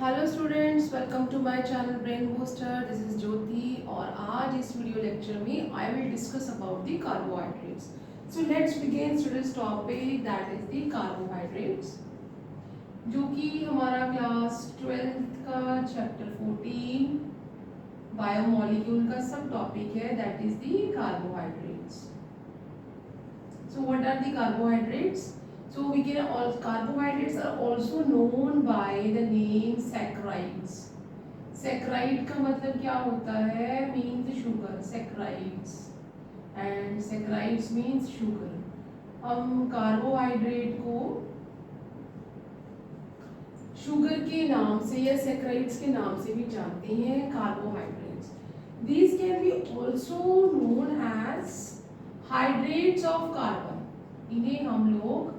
Hello students, welcome to my channel brain booster. This is Jyoti और आज इस video lecture में I will discuss about the carbohydrates. So let's begin today's topic that is the carbohydrates, जो कि हमारा class 12th का chapter 14 biomolecule का सब टॉपिक है, that is the carbohydrates. So what are the carbohydrates? So we can all carbohydrates are also known by the name saccharides. Saccharide का मतलब क्या होता है? Means sugar. Saccharides and saccharides means sugar. हम carbohydrate को sugar के नाम से या सैकराइड्स के नाम से भी जानते हैं, carbohydrates. These can be also known as hydrates of carbon. इन्हें हम लोग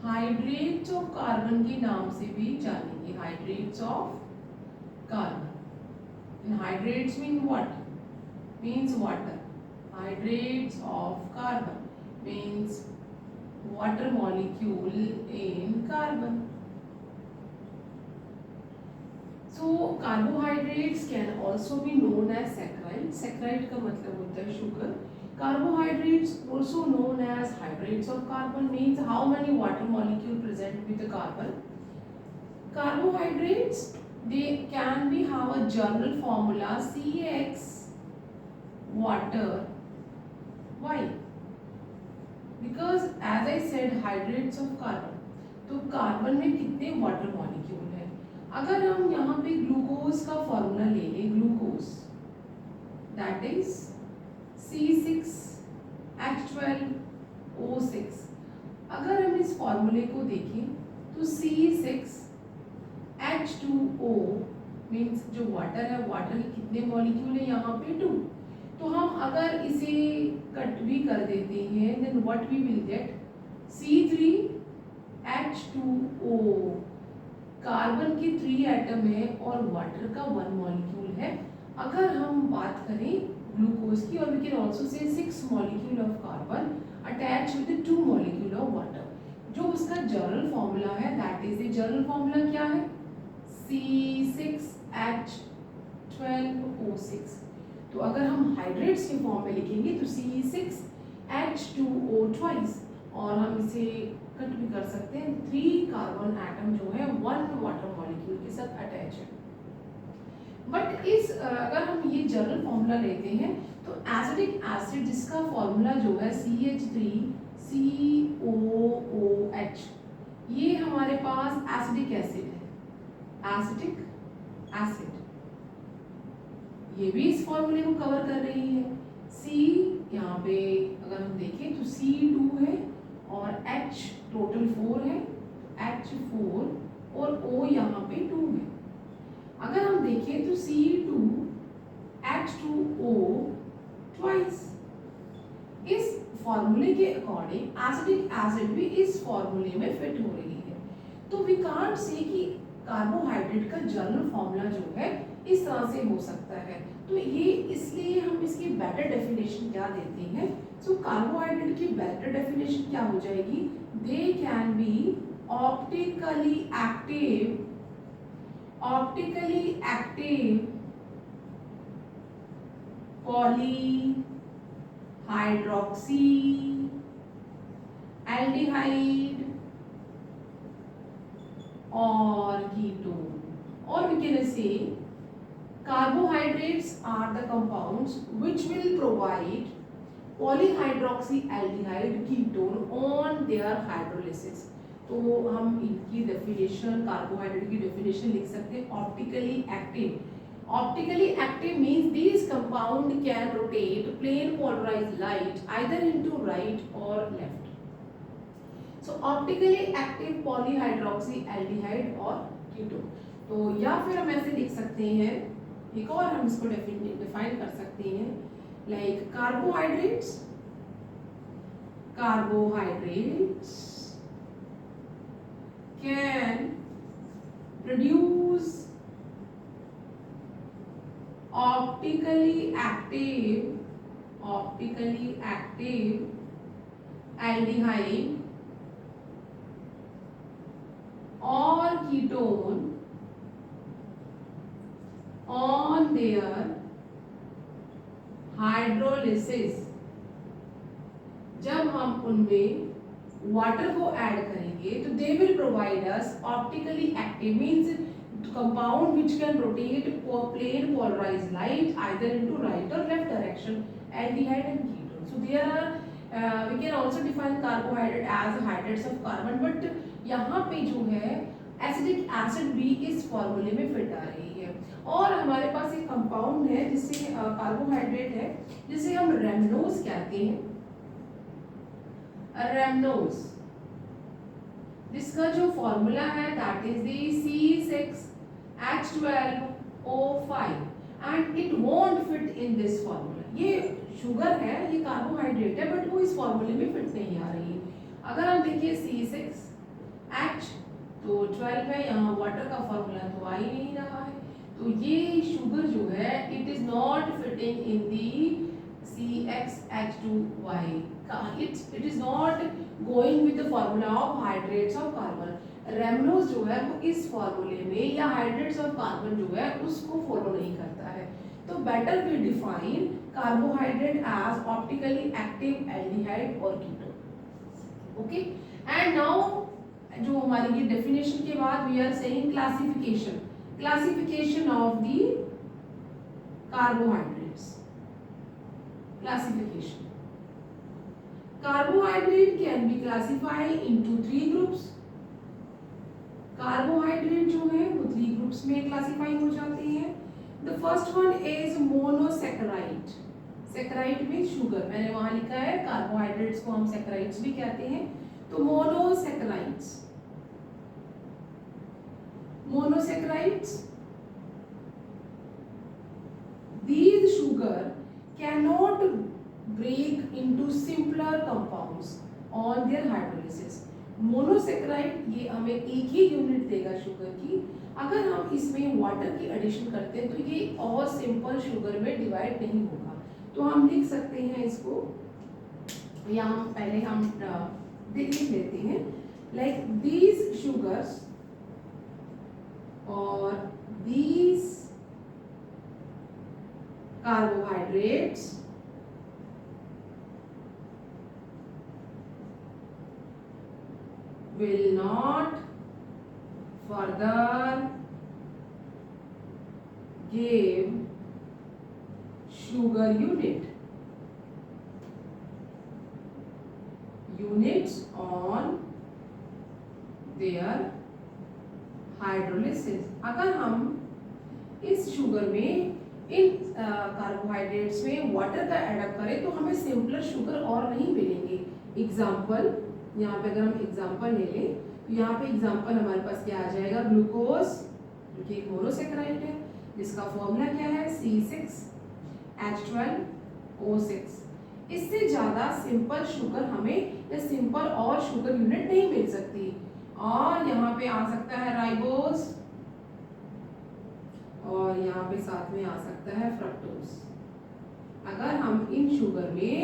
हाइड्रेट्स ऑफ कार्बन के नाम से भी जानेंगे, hydrates of carbon. Hydrates mean what? Means water. Hydrates of carbon means water molecule in carbon. So carbohydrates can also be known as saccharide. Saccharide का मतलब होता है sugar. Carbohydrates also known as hydrates of carbon means how many water molecule present with the carbon. Carbohydrates they can be have a general formula CX water. Why? Because as I said hydrates of carbon, तो carbon में कितने water molecule है? अगर हम यहाँ पे glucose का formula ले लें, ग्लूकोज दैट इज C6H12O6। अगर हम इस फॉर्मूले को देखें तो C6H2O मीन्स जो वाटर है, वाटर के कितने मॉलिक्यूल है यहाँ पे? 2। तो हम अगर इसे कट भी कर देते हैं then what we will get? C3H2O। Carbon के 3 एटम है और वाटर का 1 मॉलिक्यूल है। अगर हम बात करें ग्लूकोज की, और we can also say 6 molecule of carbon attach with 2 molecule of water. जो उसका जनरल फॉर्मूला है that is the general formula क्या है? C6H12O6। तो अगर हम हाइड्रेट्स के फॉर्म में लिखेंगे तो C6H2O ट्वाइस, और हम इसे कट भी कर सकते हैं। 3 कार्बन एटम जो है 1 वाटर मॉलिक्यूल के साथ अटैच है। बट इस अगर हम ये जनरल फॉर्मूला लेते हैं तो एसिडिक एसिड जिसका फॉर्मूला जो है CH3COOH, ये हमारे पास एसिडिक एसिड है, एसिडिक एसिड, ये भी इस फॉर्मूले को कवर कर रही है। C यहाँ पे अगर हम देखें तो C2 है और H टोटल 4 है, H4 और O यहाँ पे 2 है। अगर हम देखें तो C2H2O ट्वाइस। इस फॉर्मूले के अकॉर्डिंग एसिडिक एसिड भी इस फॉर्मूले में फिट हो रही है। तो वी कांट से कि कार्बोहाइड्रेट का जनरल फॉर्मूला जो है इस तरह से हो सकता है। तो ये इसलिए हम इसकी बेटर डेफिनेशन क्या देते हैं? सो कार्बोहाइड्रेट की बेटर डेफिनेशन क्या हो जाएगी? They can be optically active polyhydroxy aldehyde और कीटोन। और we can say carbohydrates are the compounds which will provide polyhydroxyaldehyde ketone on their hydrolysis। तो हम इनकी डेफिनेशन, कार्बोहाइड्रेट की डेफिनेशन लिख सकते हैं optically active. Optically active means this compound can rotate plane polarised light either into right और left. So optically active polyhydroxyaldehyde और ketone. तो या फिर हम ऐसे लिख सकते हैं, एक और हम इसको डिफाइन कर सकते हैं, like carbohydrates can produce optically active aldehyde और कीटोन देयर हाइड्रोलिसिस, जब हम उनमें वाटर को ऐड करेंगे तो they will provide us optically active means compound which can rotate plane polarized light either into right or left direction, aldehyde and ketone. So there are we can also define carbohydrate as hydrates of carbon, but यहाँ पे जो है acidic acid भी इस फॉर्मूले में fit आ रही है। और हमारे पास एक कंपाउंड है जिससे कार्बोहाइड्रेट है जिसे हम रेमनोज कहते हैं। रेमनोज जिसका जो फॉर्मूला है that is the C6H12O5 and it won't fit in this formula. ये शुगर है, ये कार्बोहाइड्रेट है, बट वो इस फॉर्मूले में फिट नहीं आ रही है। अगर हम देखिए C6H तो 12 है, यहाँ वाटर का फॉर्मूला तो आ ही नहीं रहा है, तो ये शुगर जो है it is not fitting in the CxH2Y, it is not going with the formula of hydrates of carbon. Rhamnose जो है वो इस फॉर्मूले में या हाइड्रेट्स ऑफ कार्बन जो है उसको फॉलो नहीं करता है। तो better we define carbohydrate as optically active aldehyde और कीटोन। ओके, एंड नाउ जो हमारी ये डेफिनेशन के बाद we are saying classification of the carbohydrates. Classification. Carbohydrate can be classified into 3 groups. Carbohydrate जो है वो 3 groups में classify हो जाते हैं। The first one is monosaccharide. Saccharide में sugar, मैंने वहाँ लिखा है carbohydrates को हम saccharides भी कहते हैं। तो monosaccharides, these sugar cannot break into simpler compounds on their hydrolysis. Monosaccharide ये हमें एक ही यूनिट देगा शुगर की, अगर हम इसमें वाटर की एडिशन करते हैं तो ये और सिंपल शुगर में डिवाइड नहीं होगा। तो हम लिख सकते हैं इसको, या हम पहले हम लिख लेते हैं लाइक दीज शुगर्स और these carbohydrates will not further give sugar units on their hydrolysis। अगर हम इस शुगर में इन कार्बोहाइड्रेट्स में वाटर का एडअप करें तो हमें सिंपलर शुगर और नहीं मिलेंगे। एग्जाम्पल, यहाँ पे अगर हम एग्जाम्पल ले लें तो यहाँ पे एग्जाम्पल हमारे पास क्या आ जाएगा, ग्लूकोज जो कि एक मोनोसेक्राइड है जिसका फॉर्मूला क्या है C6H12O6। इससे ज़्यादा सिंपल शुगर हमें या सिंपल और शुगर यूनिट नहीं मिल सकती। और यहाँ पे आ सकता है राइबोज और यहाँ पे साथ में आ सकता है फ्रक्टोज। अगर हम इन शुगर में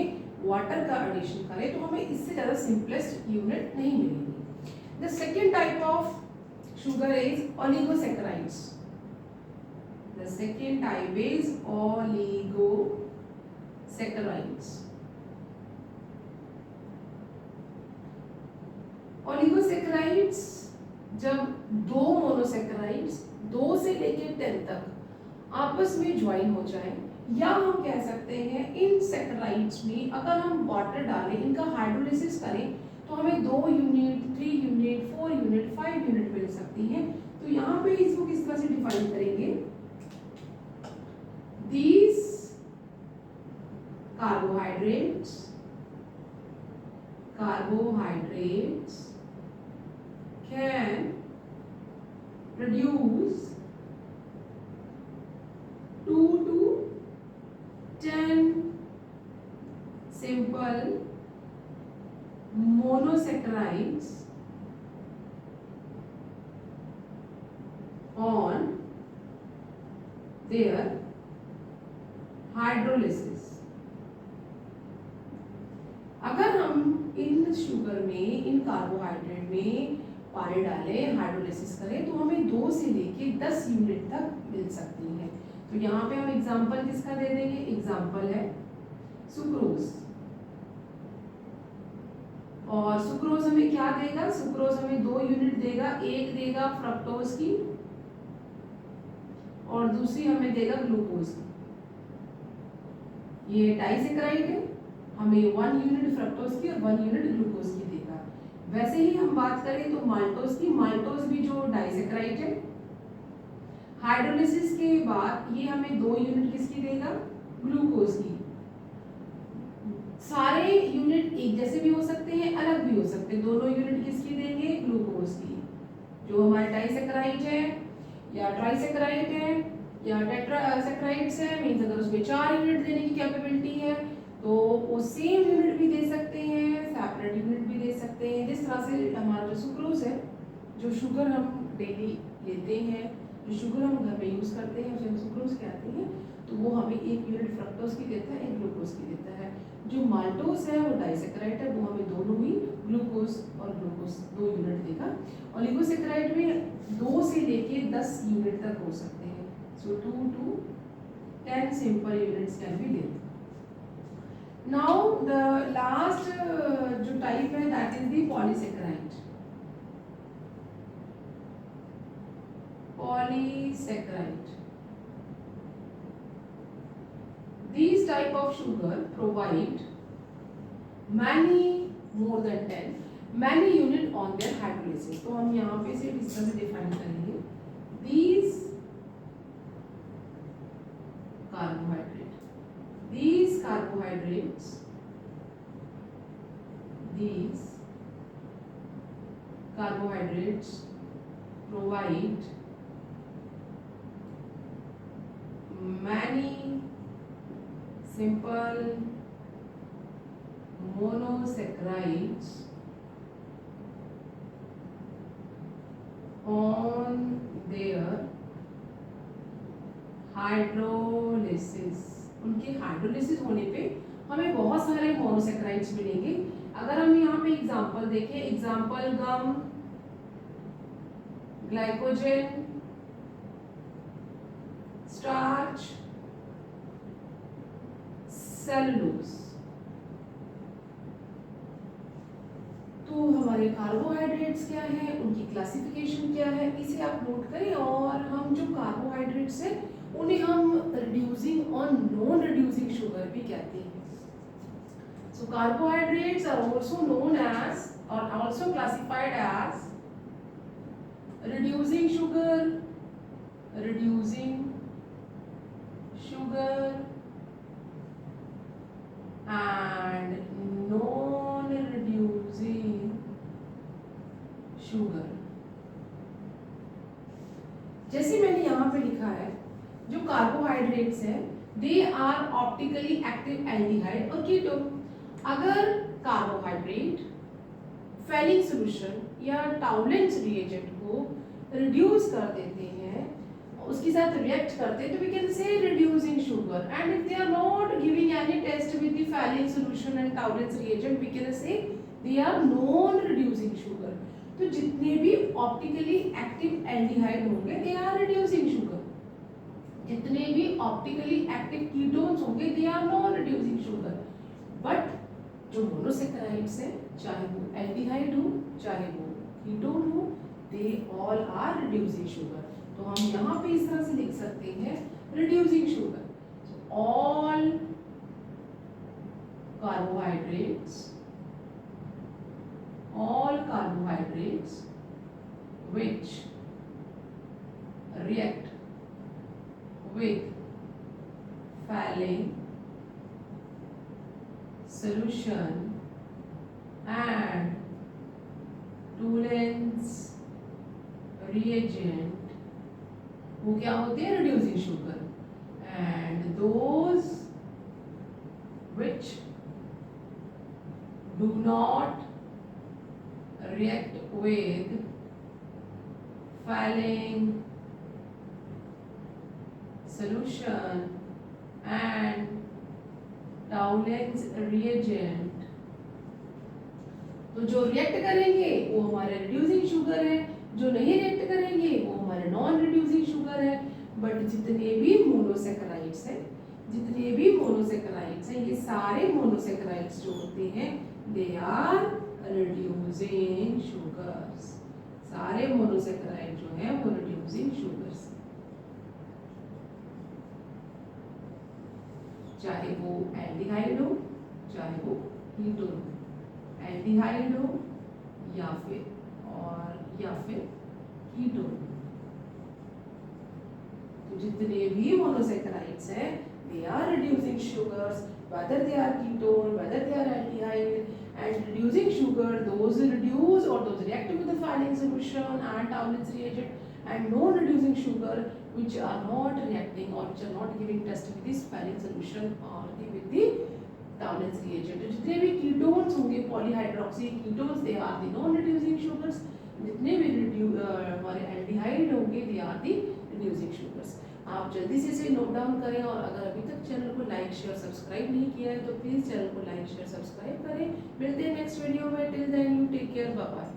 वाटर का एडिशन करें तो हमें इससे ज़्यादा सिंपलेस्ट यूनिट नहीं मिलेगी। The second type of sugar is oligosaccharides. The second type is oligosaccharides. Oligosaccharides जब दो मोनोसैकेराइड्स 2 से लेके 10 तक आपस में ज्वाइन हो जाए, या हम कह सकते हैं इन सैकेराइड्स में अगर हम वाटर डालें, इनका हाइड्रोलिसिस करें तो हमें 2 यूनिट, 3 यूनिट, 4 यूनिट, 5 यूनिट मिल सकती है। तो यहाँ पे इसको किस तरह से डिफाइन करेंगे, these carbohydrates can produce 2 to 10 simple monosaccharides on their hydrolysis। अगर हम इन शुगर में, इन कार्बोहाइड्रेट में पानी डालें, हाइड्रोलिसिस करें तो हमें 2 से लेके 10 यूनिट तक मिल सकती है। तो यहाँ पे हम एग्जाम्पल किसका दे देंगे, एग्जाम्पल है सुक्रोज। और सुक्रोज हमें क्या देगा, सुक्रोज हमें 2 यूनिट देगा, एक देगा फ्रक्टोज की और दूसरी हमें देगा ग्लूकोज की। ये डाइसेक्राइड है, हमें 1 यूनिट फ्रक्टोज की और 1 यूनिट ग्लूकोज की देगा। वैसे ही हम बात करें तो माल्टोज की, माल्टोज भी जो डाइसेक्राइड है, हाइड्रोलिसिस के बाद ये हमें 2 यूनिट किसकी देगा, ग्लूकोज की। सारे यूनिट एक जैसे भी हो सकते हैं, अलग भी हो सकते हैं, दोनों यूनिट किसकी देंगे, ग्लूकोज की। जो हमारे डाइसेक्राइड है या ट्राइसेक्राइड है या टेट्रासेक्राइड्स है, मींस अगर उसमें 4 यूनिट देने की कैपेबिलिटी है तो वो सेम यूनिट भी दे सकते हैं, सेपरेट यूनिट भी दे सकते हैं। जिस तरह से हमारा जो सुक्रोज है, जो शुगर हम डेली लेते हैं, जो शुगर हम घर में यूज करते हैं उसे हम सुक्रोज कहते हैं, तो वो हमें 1 यूनिट फ्रक्टोज की देता है, 1 ग्लूकोज की देता है। जो माल्टोज है वो डाइसेक्राइड है, वो हमें दोनों ही ग्लूकोज और ग्लूकोज 2 यूनिट देगा। ओलिगोसेक्राइड में 2 से लेके 10 यूनिट तक हो सकते हैं, सो 2 to 10 simple units can be there. Now the last जो type है that is the polysaccharide. Polysaccharide. These type of sugar provide many more than 10 many unit on their hydrolysis. तो हम यहाँ पे से इस तरह से डिफाइन करेंगे, these carbohydrates provide many simple monosaccharides on their hydrolysis. उनके हाइड्रोलिसिस होने पे हमें बहुत सारे मोनोसेक्राइड्स मिलेंगे। अगर हम यहाँ पे एग्जांपल देखें, एग्जांपल गम, ग्लाइकोजन, स्टार्च, सेलुलोज। तो हमारे कार्बोहाइड्रेट्स क्या है, उनकी क्लासिफिकेशन क्या है, इसे आप नोट करें। और हम जो कार्बोहाइड्रेट्स हैं उन्हें हम रिड्यूसिंग और नॉन रिड्यूसिंग शुगर भी कहते हैं। So carbohydrates are also known as और also classified as reducing sugar and non-reducing sugar। जैसे मैंने यहाँ पे लिखा है, जो कार्बोहाइड्रेट्स है they are optically active aldehyde और कीटोन। अगर कार्बोहाइड्रेट फेलिक सॉल्यूशन या टाउलेंस रिएजेंट को रिड्यूस कर देते हैं, उसके साथ रिएक्ट करते हैं, तो we can say reducing sugar. And if they are not giving any test with the Fehling solution and Tollens reagent, we can say they are non reducing sugar. तो जितने भी ऑप्टिकली एक्टिव एल्डिहाइड होंगे they are reducing sugar, जितने भी optically active ketones होंगे they are non reducing sugar. But जो monosaccharides हैं, चाहे वो एल्डिहाइड हो चाहे वो कीटोन हो, they all are reducing sugar. तो हम यहाँ पे इस तरह से लिख सकते हैं reducing sugar. So all carbohydrates which react with Fehling solution and Toulen's reagent, वो क्या होते हैं, reducing sugar. And those which do not react with Fehling solution and Toulen's reagent, तो जो रिएक्ट करेंगे वो हमारे रिड्यूसिंग शुगर है, जो नहीं रिएक्ट करेंगे वो हमारे नॉन रिड्यूसिंग शुगर है। बट जितने भी मोनोसेकेराइड्स हैं, जितने भी मोनोसेकेराइड्स हैं, ये सारे मोनोसेकेराइड्स जो होते हैं दे आर रिड्यूसिंग शुगर्स। सारे मोनोसेकेराइड जो है वो रिड्यूसिंग शुगर्स, चाहे वो एल्डिहाइड हो चाहे वो कीटोन हो, एल्डिहाइड हो या फिर कीटोन। तो जितने भी मोनोसेकेराइड्स हैं they are reducing sugars, whether they are ketone, whether they are aldehyde, and reducing sugar, those reduce or those react with the Fehling solution and Taulin's reagent, and non-reducing sugar which are not reacting or which are not giving test with this Fehling solution or with the Taulin's reagent. जितने भी ketones होंगे polyhydroxy ketones, they are the non-reducing sugars. जितने भी हमारे aldehyde होंगे they are the reducing sugars. आप जल्दी से इसे नोट डाउन करें और अगर अभी तक चैनल को लाइक शेयर सब्सक्राइब नहीं किया है तो प्लीज़ चैनल को लाइक शेयर सब्सक्राइब करें। मिलते हैं नेक्स्ट वीडियो में। Till then you take care, bye bye.